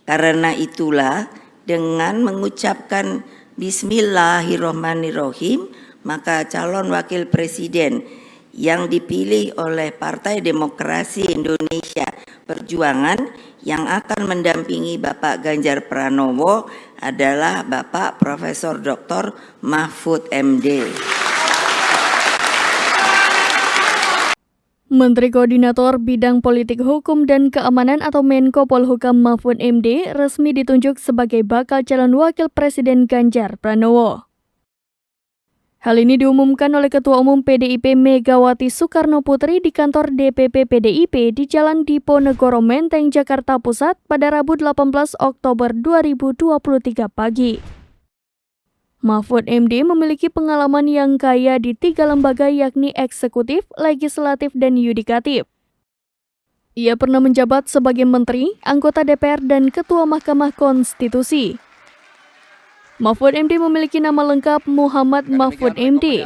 Karena itulah dengan mengucapkan Bismillahirrohmanirrohim, maka calon wakil presiden yang dipilih oleh Partai Demokrasi Indonesia Perjuangan yang akan mendampingi Bapak Ganjar Pranowo adalah Bapak Profesor Dr. Mahfud MD. Menteri Koordinator Bidang Politik Hukum dan Keamanan atau Menko Polhukam Mahfud MD resmi ditunjuk sebagai bakal calon wakil presiden Ganjar Pranowo. Hal ini diumumkan oleh Ketua Umum PDIP Megawati Soekarnoputri di kantor DPP PDIP di Jalan Diponegoro Menteng, Jakarta Pusat pada Rabu 18 Oktober 2023 pagi. Mahfud MD memiliki pengalaman yang kaya di 3 lembaga yakni eksekutif, legislatif, dan yudikatif. Ia pernah menjabat sebagai menteri, anggota DPR, dan ketua Mahkamah Konstitusi. Mahfud MD memiliki nama lengkap Muhammad Mahfud MD.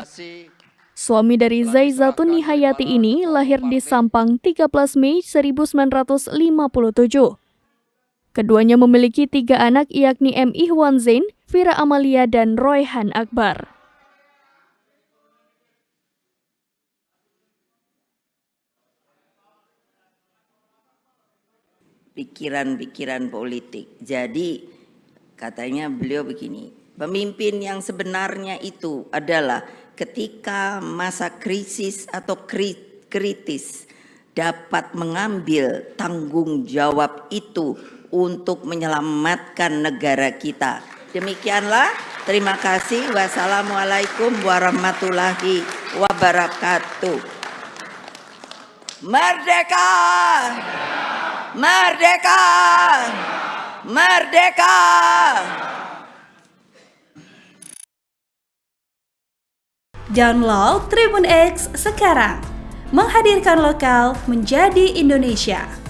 Suami dari Zaizatun Nihayati ini lahir di Sampang 13 Mei 1957. Keduanya memiliki 3 anak yakni M. Ihwan Zain, Vira Amalia, dan Royhan Akbar. Pikiran-pikiran politik. Jadi katanya beliau begini, pemimpin yang sebenarnya itu adalah ketika masa krisis atau kritis dapat mengambil tanggung jawab itu untuk menyelamatkan negara kita. Demikianlah, terima kasih. Wassalamualaikum warahmatullahi wabarakatuh. Merdeka! Merdeka! Merdeka! Download Tribun X sekarang, menghadirkan lokal menjadi Indonesia.